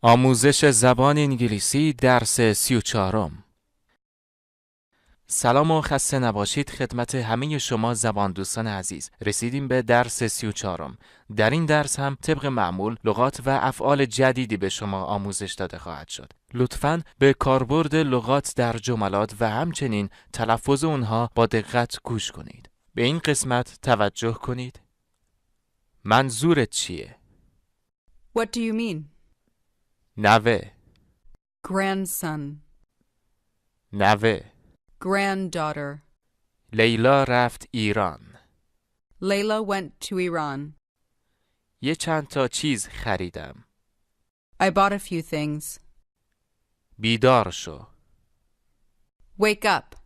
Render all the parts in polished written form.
آموزش زبان انگلیسی درس 34. سلام و خسته نباشید خدمت همه شما زبان دوستان عزیز. رسیدیم به درس 34. در این درس هم طبق معمول لغات و افعال جدیدی به شما آموزش داده خواهد شد. لطفاً به کاربرد لغات در جملات و همچنین تلفظ اونها با دقت گوش کنید. به این قسمت توجه کنید. منظورت چیه؟ What do you mean? نوه، Grandson, نوه. granddaughter. لیلا رفت ایران. Layla went to Iran. یه چند تا چیز خریدم. I bought a few things. بیدار شو. Wake up.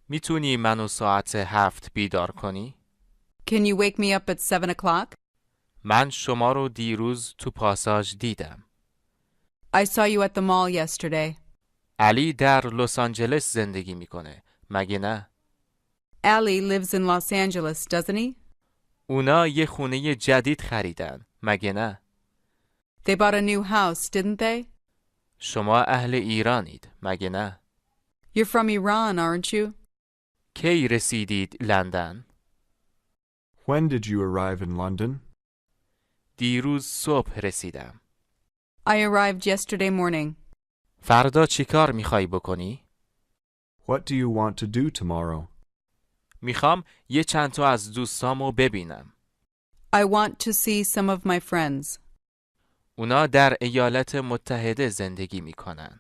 میتونی منو ساعت 7 بیدار کنی؟ Can you wake me up at 7 o'clock? من شما رو دیروز تو پاساژ دیدم. I saw you at the mall yesterday. علی در لس آنجلس زندگی میکنه. مگه نه؟ Allie lives in Los Angeles, doesn't he? اونا یه خونه جدید خریدن. مگه نه؟ They bought a new house, didn't they? شما اهل ایرانید. مگه نه؟ You're from Iran, aren't you? کی رسیدید لندن؟ When did you arrive in London? دیروز صبح رسیدم. I arrived yesterday morning. فردا چی کار میخوای بکنی؟ What do you want to do tomorrow? میخوام یه چند تا از دوستامو ببینم. I want to see some of my friends. اونا در ایالات متحده زندگی میکنن.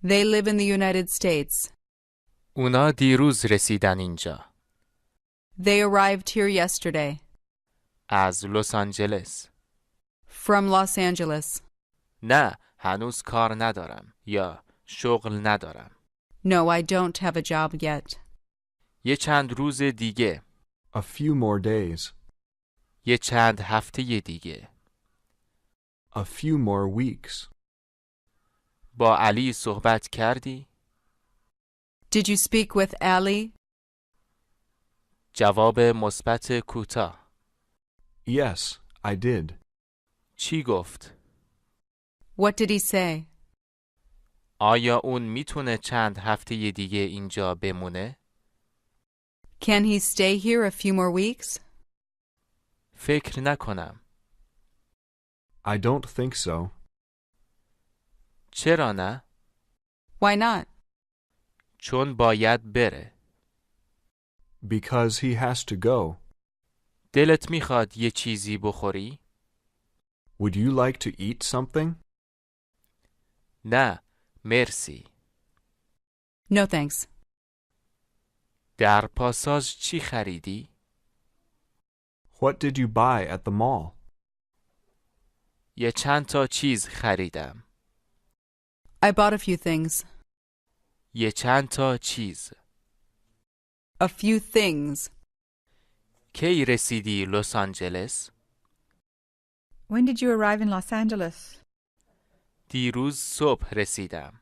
They live in the United States. اونا دیروز رسیدن اینجا. They arrived here yesterday. از لس آنجلس. From Los Angeles. نه، هنوز کار ندارم یا شغل ندارم. No, I don't have a job yet. یه چند روز دیگه. A few more days. یه چند هفته دیگه. A few more weeks. با علی صحبت کردی؟ Did you speak with Allie? جواب مثبت کوتاه. Yes, I did. چی گفت؟ What did he say? آیا اون میتونه چند هفته دیگه اینجا بمونه؟ Can he stay here a few more weeks? فکر نکنم. I don't think so. چرا نه؟ Why not? چون باید بره. Because he has to go. دلت میخواد یه چیزی بخوری؟ Would you like to eat something? نه، مرسی. No thanks. در پاساژ چی خریدی؟ What did you buy at the mall? یه چند تا چیز خریدم. I bought a few things. یه چند تا چیز. A few things. کی رسیدی لس آنجلس؟ When did you arrive in Los Angeles? دیروز صبح رسیدم.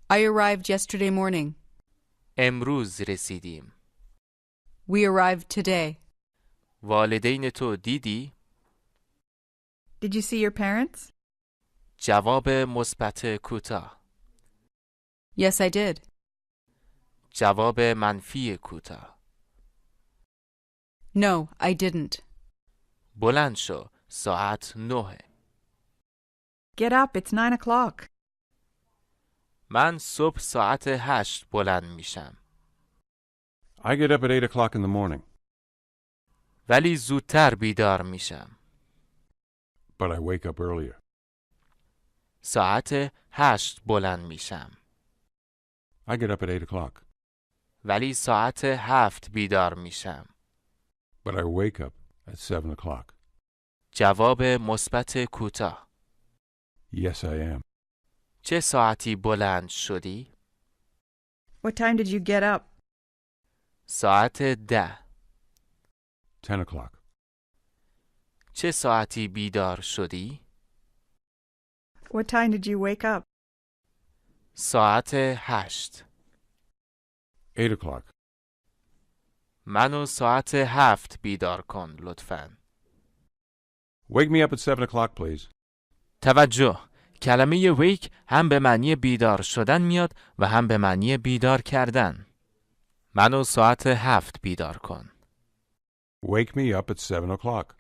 I arrived yesterday morning. امروز رسیدیم. We arrived today. والدین تو دیدی؟ Did you see your parents? جواب مثبت کوتاه. Yes, I did. جواب منفی کوتاه. No, I didn't. بلند شو. ساعت 9. Get up, it's 9 o'clock. من صبح ساعت 8 بلند میشم. I get up at 8 o'clock in the morning, ولی زودتر بیدار میشم. but I wake up earlier. ساعت 8 بلند میشم. I get up at 8 o'clock, ولی ساعت 7 بیدار میشم. but I wake up at 7 o'clock. جواب مثبت کوتاه. Yes, I am. چه ساعتی بلند شدی؟ What time did you get up? ساعت 10. 10 o'clock. چه ساعتی بیدار شدی؟ What time did you wake up? ساعت 8. 8 o'clock. منو ساعت 7 بیدار کن لطفاً. Wake me up at 7 o'clock, please. توجه! کلمه wake هم به معنی بیدار شدن میاد و هم به معنی بیدار کردن. منو ساعت 7 بیدار کن. Wake me up at 7 o'clock.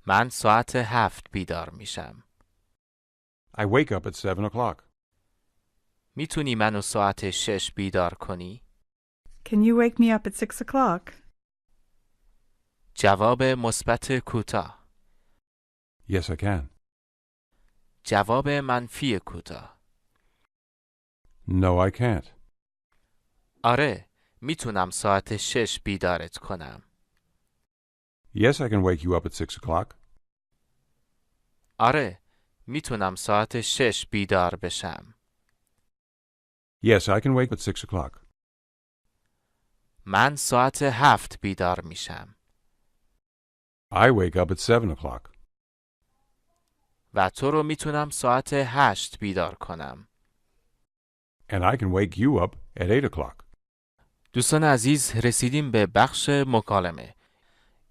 من ساعت 7 بیدار میشم. I wake up at 7 o'clock. میتونی منو ساعت 6 بیدار کنی؟ Can you wake me up at 6 o'clock? جواب مثبت کوتاه. Yes, I can. جواب منفی کوتاه. No, I can't. آره، میتونم ساعت 6 بیدارت کنم. Yes, I can wake you up at 6 o'clock. آره، میتونم ساعت 6 بیدار بشم. Yes, I can wake at 6 o'clock. من ساعت 7 بیدار میشم. I wake up at 7 o'clock. و تو رو میتونم ساعت 8 بیدار کنم. And I can wake you up at 8 o'clock. دوستان عزیز، رسیدیم به بخش مکالمه.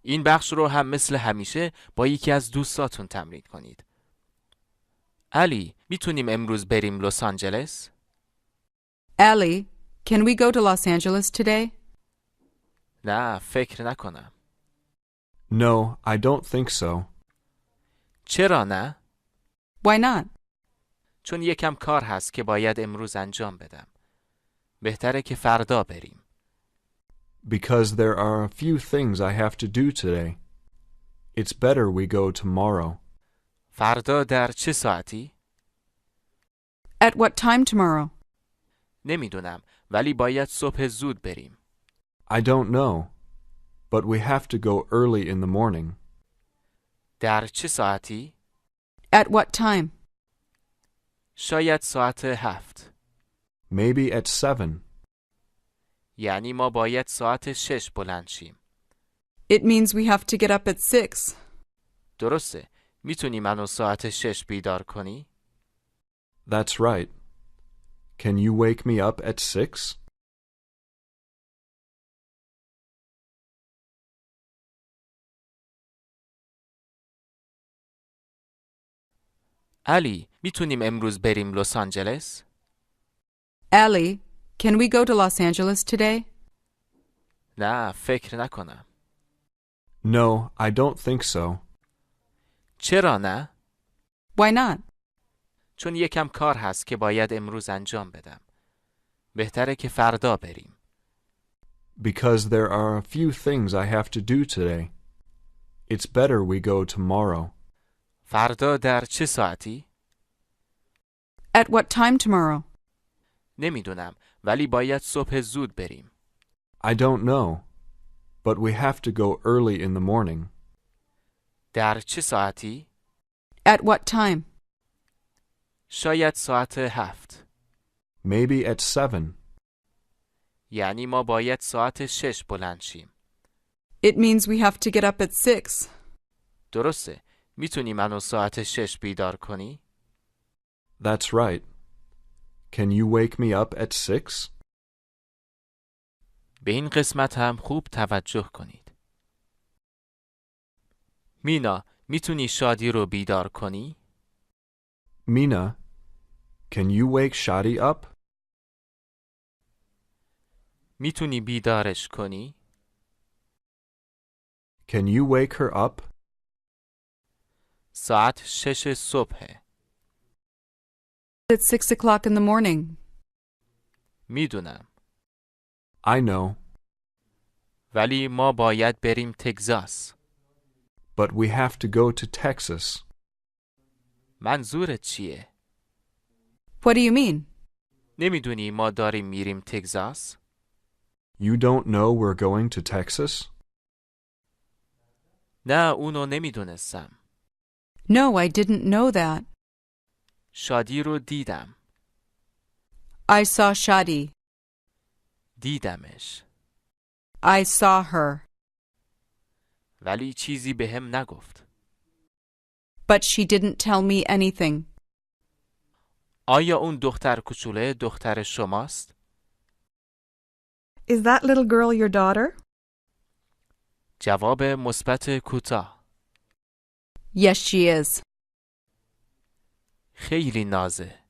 این بخش رو هم مثل همیشه با یکی از دوستاتون تمرین کنید. علی، میتونیم امروز بریم لس آنجلس؟ Allie, can we go to Los Angeles today? نه، فکر نکنم. No, I don't think so. چرا نه؟ Why not? چون یکم کار هست که باید امروز انجام بدم. بهتره که فردا بریم. Because there are a few things I have to do today. It's better we go tomorrow. فردا در چه ساعتی؟ At what time tomorrow? نمیدونم، ولی باید صبح زود بریم. I don't know, but we have to go early in the morning. در چه ساعتی؟ At what time? شاید ساعت 7. Maybe at 7. یعنی ما باید ساعت 6 بلند شیم. It means we have to get up at 6. درسته. میتونی منو ساعت 6 بیدار کنی؟ That's right. Can you wake me up at 6? علی، میتونیم امروز بریم لس آنجلس؟ Allie, can we go to Los Angeles today? نه، فکر نکنم. No, I don't think so. چرا نه؟ Why not? چون یکم کار هست که باید امروز انجام بدم. بهتره که فردا بریم. Because there are a few things I have to do today. It's better we go tomorrow. فردا در چه ساعتی؟ At what time tomorrow? نمیدونم، ولی باید صبح زود بریم. I don't know, but we have to go early in the morning. در چه ساعتی؟ At what time? شاید ساعت 7. Maybe at 7. یعنی ما باید ساعت 6 بلند شیم. It means we have to get up at 6. درسته. میتونی منو ساعت 6 بیدار کنی؟ That's right. Can you wake me up at 6? به این qismat هم خوب توجه کنید. مینا، میتونی شادی رو بیدار کنی؟ Mina, can you wake Shadi up? میتونی بیدارش کنی؟ Can you wake her up? ساعت 6 صبحه. It's 6 o'clock in the morning. میدونم. I know, ولی ما باید بریم تگزاس. but we have to go to Texas. منظورت چیه؟ What do you mean? نمیدونی ما داریم میریم تگزاس؟ You don't know we're going to Texas? نه، اونو نمیدونستم. No, I didn't know that. شادی رو دیدم. I saw Shadi. دیدمش. I saw her. ولی چیزی بهم نگفت. But she didn't tell me anything. آیا اون دختر کوچوله دختر شماست؟ Is that little girl your daughter? جواب مثبت کوتاه. Yes, she is. خیلی نازه.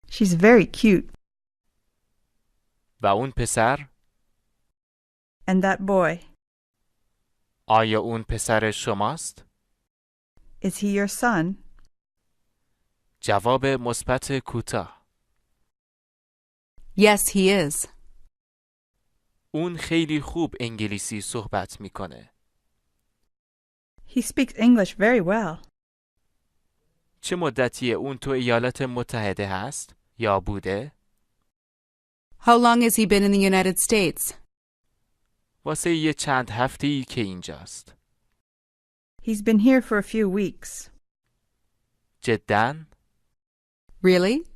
She's very cute. و اون پسر؟ And that boy, آیا اون پسر شماست؟ is he your son? جواب مثبت کوتاه. Yes, he is. اون خیلی خوب انگلیسی صحبت میکنه. He speaks English very well. چه مدتی اون تو ایالات متحده هست یا بوده؟ How long has he been in the United States? واسه یه چند هفته‌ای که اینجاست. He's been here for a few weeks. جداً؟ Really?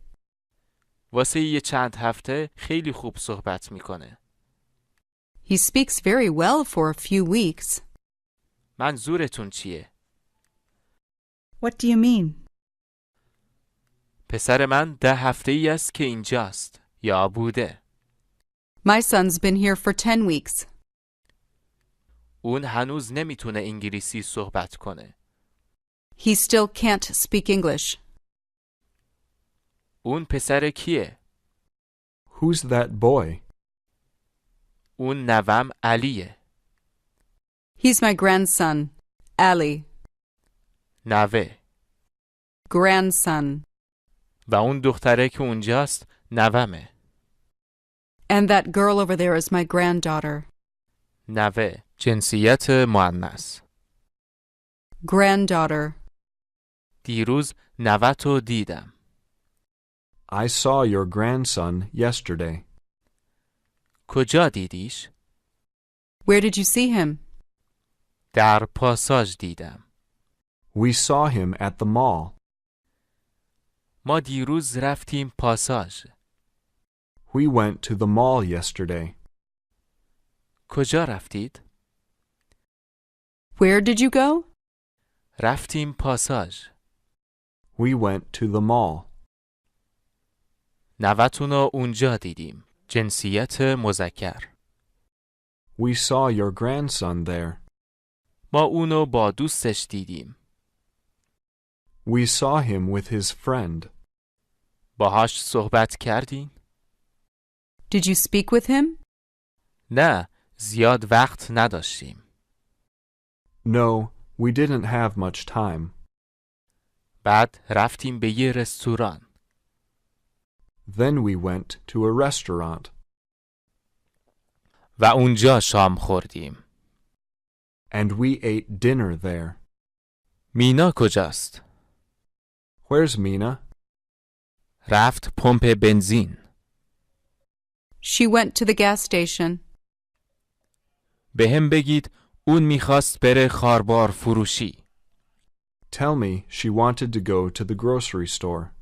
واسه یه چند هفته خیلی خوب صحبت میکنه. He speaks very well for a few weeks. منظورتون چیه؟ What do you mean? پسر من 10 هفته‌ای است که اینجاست یا بوده. My son's been here for 10 weeks. اون هنوز نمیتونه انگلیسی صحبت کنه. He still can't speak English. اون پسر کیه؟ Who's that boy? اون نوام علیه. He's my grandson, Ali. نوه. Grandson. و اون دختره که اونجاست نومه. And that girl over there is my granddaughter. نوه. جنسیت مؤنث. Granddaughter. دیروز نوه‌تو دیدم. I saw your grandson yesterday. کجا دیدیش؟ Where did you see him? در پاساژ دیدم. We saw him at the mall. ما دیروز رفتیم پاساژ. We went to the mall yesterday. کجا رفتید؟ Where did you go? رفتیم پاساژ. We went to the mall. نوه‌تونو اونجا دیدیم. جنسیت مذکر. We saw your grandson there. ما اونو با دوستش دیدیم. We saw him with his friend. باهاش صحبت کردین؟ Did you speak with him? نه، زیاد وقت نداشتیم. No, we didn't have much time. بعد رفتیم به یه رستوران. Then we went to a restaurant. و اونجا شام خوردیم. And we ate dinner there. مینا کجاست؟ Where's Mina? رفت پمپ بنزین. She went to the gas station. بهم بگید اون میخواست بره خاربار فروشی. Tell me she wanted to go to the grocery store.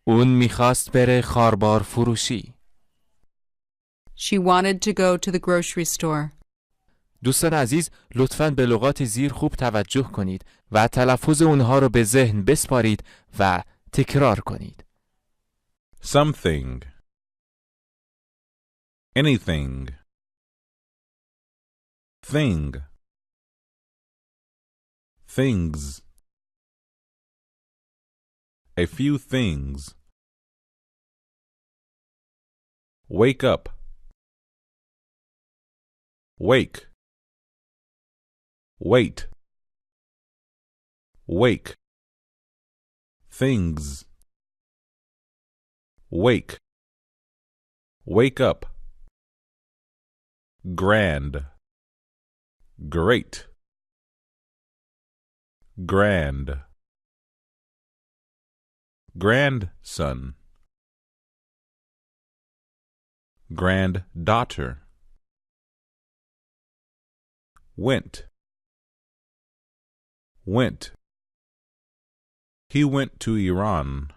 اون میخواست بره خاربار فروشی. She wanted to go to the grocery store. دوستان عزیز، لطفاً به لغات زیر خوب توجه کنید و تلفظ اونها رو به ذهن بسپارید و تکرار کنید. Something. Anything. Thing. Things. A few things. Wake up. Wake. Wait. Wake. Things. Wake. Wake up. Grand. Great. Grand. Grandson. Granddaughter. Went. Went. He went to Iran.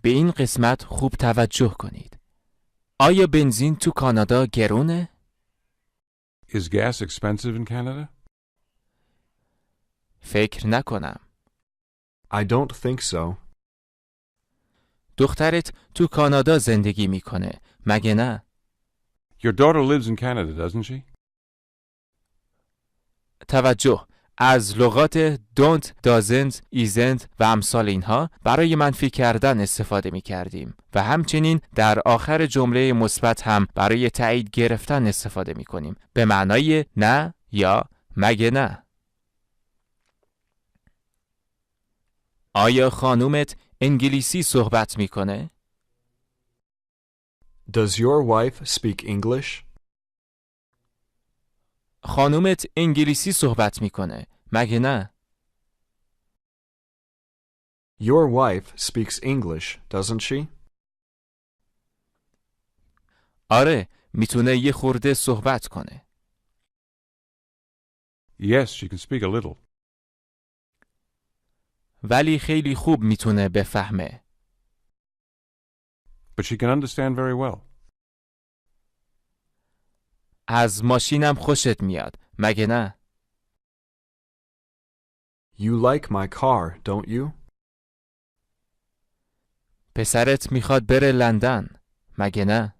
به این قسمت خوب توجه کنید. آیا بنزین تو کانادا گرونه؟ Is gas expensive in Canada? فکر نکنم. I don't think so. دخترت تو کانادا زندگی میکنه، مگه نه؟ Your daughter lives in Canada, doesn't she? توجه، از لغات don't, doesn't, isn't و امثال اینها برای منفی کردن استفاده می کردیم و همچنین در آخر جمله مثبت هم برای تایید گرفتن استفاده می کنیم به معنای نه یا مگه نه. آیا خانومت انگلیسی صحبت می کنه؟ Does your wife speak English? خانومت انگلیسی صحبت می کنه مگه نه؟ Your wife speaks English, doesn't she? آره میتونه یه خورده صحبت کنه. Yes, she can speak a little. ولی خیلی خوب میتونه بفهمه. But she can understand very well. از ماشینم خوشت میاد مگه نه؟ You like my car, don't you? پسرت میخواد بره لندن مگه نه؟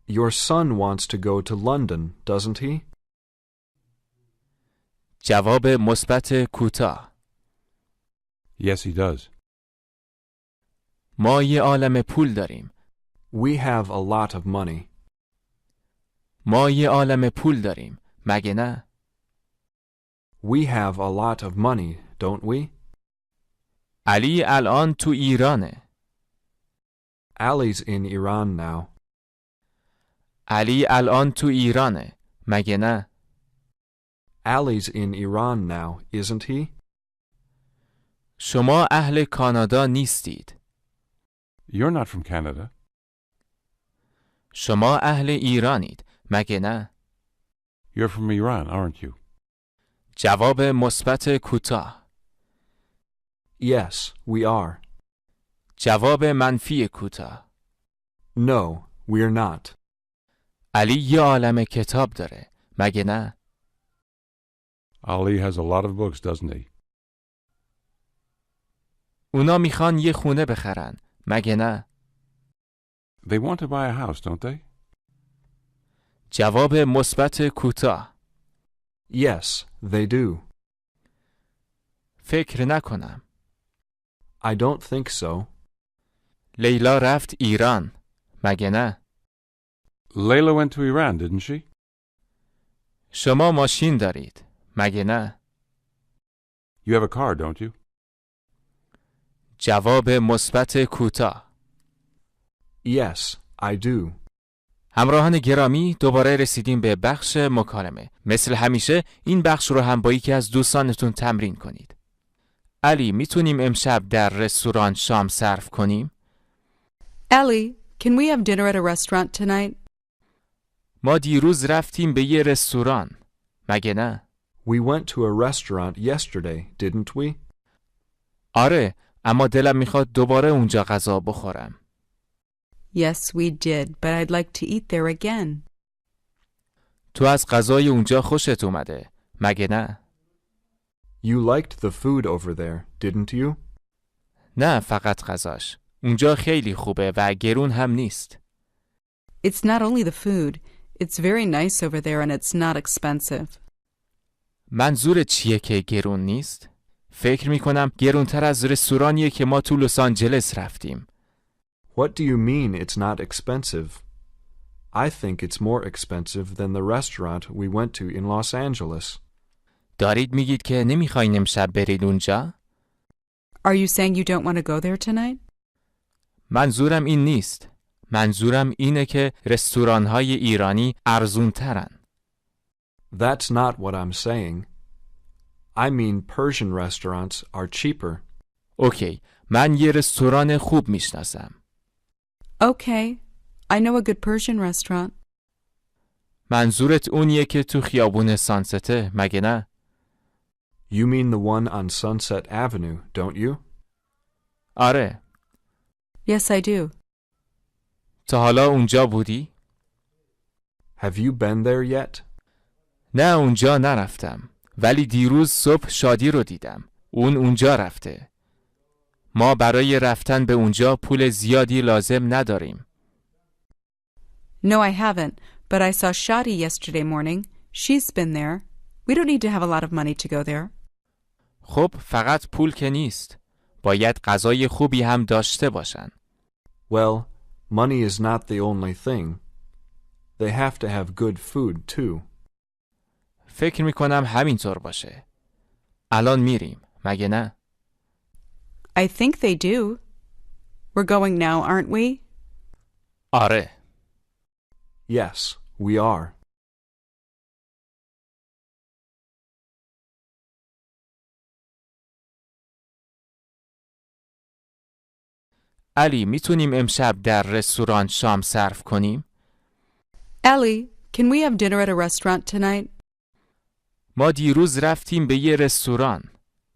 Your son wants to go to London, doesn't he? جواب مثبت کوتاه. Yes, he does. ما یه عالم پول داریم. We have a lot of money. ما یه عالم پول داریم مگه نه؟ We have a lot of money, don't we? علی الان تو ایرانه. Ali's in Iran now. علی الان تو ایرانه مگه نه؟ Ali's in Iran now, isn't he? شما اهل کانادا نیستید. You're not from Canada. شما اهل ایرانید مگه نه؟ You're from Iran, aren't you? جواب مثبت کوتاه. Yes, we are. جواب منفی کوتاه. No, we're not. علی یه عالم کتاب داره مگه نه؟ Ali has a lot of books, doesn't he? اونا میخوان یه خونه بخرن مگه نه؟ They want to buy a house, don't they? جواب مثبت کوتاه. Yes, they do. فکر نکنم. I don't think so. لیلا رفت ایران مگه نه؟ Layla went to Iran, didn't she? شما ماشین دارید مگه نه؟ You have a car, don't you? جواب مثبت کوتاه. Yes, I do. همراهان گرامی دوباره رسیدیم به بخش مکالمه. مثل همیشه این بخش رو هم با یکی از دوستانتون تمرین کنید. علی میتونیم امشب در رستوران شام سرو کنیم؟ Ellie, can we have dinner at a restaurant tonight? ما دیروز رفتیم به یه رستوران مگه نه؟ We went to a restaurant yesterday, didn't we? آره اما دلم میخواد دوباره اونجا غذا بخورم. Yes, we did, but I'd like to eat there again. تو از غذای اونجا خوشت اومده مگه نه؟ You liked the food over there, didn't you? نه فقط غذاش. اونجا خیلی خوبه و گرون هم نیست. It's not only the food. It's very nice over there and it's not expensive. منظور چیه که گرون نیست؟ فکر میکنم گرونتر از رستورانیه که ما تو لس آنجلس رفتیم. What do you mean it's not expensive? I think it's more expensive than the restaurant we went to in Los Angeles. دارید میگید که نمیخواین امشب برید اونجا؟ Are you saying you don't want to go there tonight? منظورم این نیست. منظورم اینه که رستوران‌های ایرانی ارزونترن. That's not what I'm saying. I mean Persian restaurants are cheaper. اوکی، من یه رستوران خوب میشناسم. Okay. I know a good Persian restaurant. منظورت اونیه که تو خیابون سانسته مگه نه؟ You mean the one on Sunset Avenue, don't you? آره. Yes, I do. تا حالا اونجا بودی؟ Have you been there yet? نه اونجا نرفتم. ولی دیروز صبح شادی رو دیدم. اون اونجا رفته. ما برای رفتن به اونجا پول زیادی لازم نداریم. No, I haven't, but I saw Shadi yesterday morning. She's been there. We don't need to have a lot of money to go there. خب فقط پول که نیست. باید غذای خوبی هم داشته باشن. Well, money is not the only thing. They have to have good food, too. فکر میکنم همینطور باشه. الان میریم. مگه نه؟ I think they do. We're going now, aren't we? آره. Yes, we are. علی میتونیم امشب در رستوران شام سرو کنیم؟ Ellie, can we have dinner at a restaurant tonight? ما دیروز رفتیم به یه رستوران.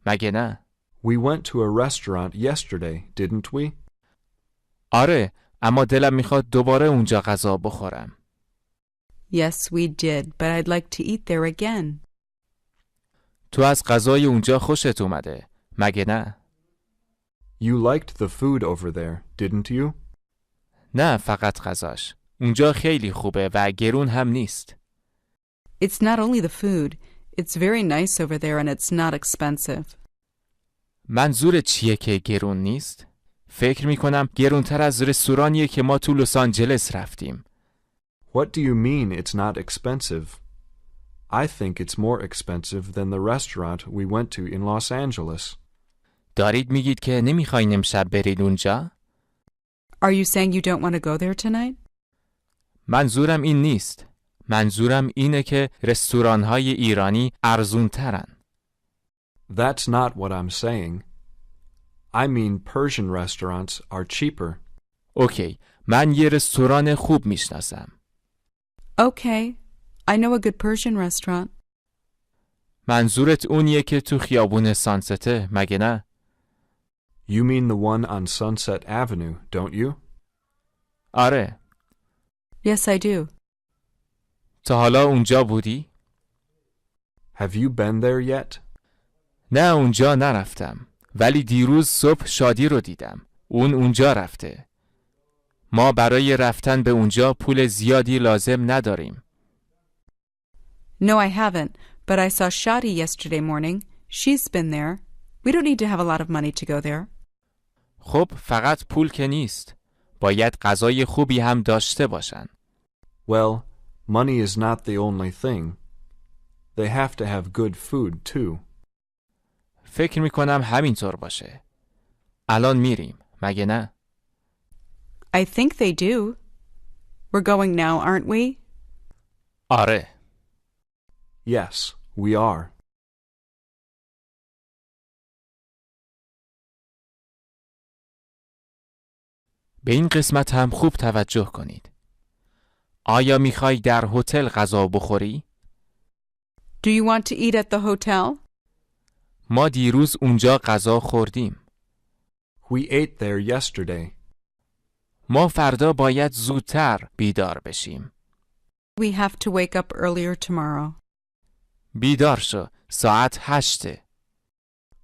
مگه نه؟ We went to a restaurant yesterday, didn't we? آره، اما دلم میخواد دوباره اونجا غذا بخورم. Yes, we did, but I'd like to eat there again. تو از غذای اونجا خوشت اومده. مگه نه؟ You liked the food over there, didn't you? نه فقط غذاش. اونجا خیلی خوبه و گرون هم نیست. It's not only the food. It's very nice over there and it's not expensive. منظور چیه که گرون نیست؟ فکر میکنم گرونتر از رستورانیه که ما تو لس آنجلس رفتیم. What do you mean it's not expensive? I think it's more expensive than the restaurant we went to in Los Angeles. دارید میگید که نمیخواین امشب برید اونجا؟ Are you saying you don't want to go there tonight? منظورم این نیست. منظورم اینه که رستوران‌های ایرانی ارزونترن. That's not what I'm saying. I mean Persian restaurants are cheaper. اوکی، من یه رستوران خوب میشناسم. Okay. I know a good Persian restaurant. منظورت اونیه که تو خیابون سانسته، مگه نه؟ You mean the one on Sunset Avenue, don't you? آره. Yes, I do. تا حالا اونجا بودی؟ Have you been there yet? نه اونجا نرفتم. ولی دیروز صبح شادی رو دیدم. اون اونجا رفته. ما برای رفتن به اونجا پول زیادی لازم نداریم. No, I haven't, but I saw Shadi yesterday morning. She's been there. We don't need to have a lot of money to go there. خب فقط پول که نیست. باید غذای خوبی هم داشته باشن. Well, money is not the only thing. They have to have good food, too. فکر میکنم همینطور باشه. الان میریم. مگه نه؟ I think they do. We're going now, aren't we? آره. Yes, we are. به این قسمت هم خوب توجه کنید. آیا میخوای در هتل غذا بخوری؟ Do you want to eat at the hotel? ما دیروز اونجا غذا خوردیم. We ate there yesterday. ما فردا باید زودتر بیدار بشیم. We have to wake up earlier tomorrow. بیدار شو. ساعت 8.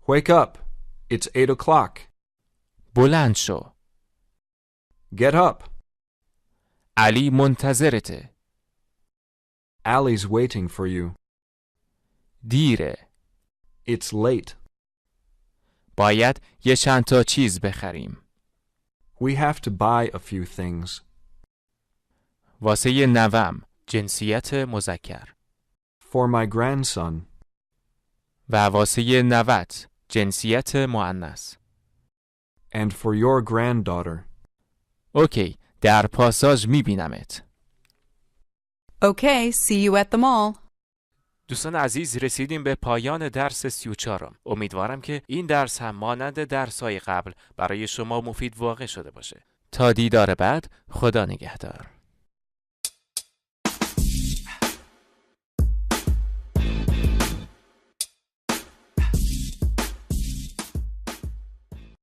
Wake up. It's 8 o'clock. بلند شو. Get up. علی منتظرته. Allie's waiting for you. دیره. It's late. باید یه چند تا چیز بخریم. We have to buy a few things. واسه نوام جنسیت مذکر. For my grandson. و واسه نوت جنسیت مؤنث. And for your granddaughter. اوکی، در پاساژ میبینمت. Okay, see you at the mall. دوستان عزیز، رسیدیم به پایان درس 34. امیدوارم که این درس هم مانند درس‌های قبل برای شما مفید واقع شده باشه. تا دیدار بعد، خدا نگهدار.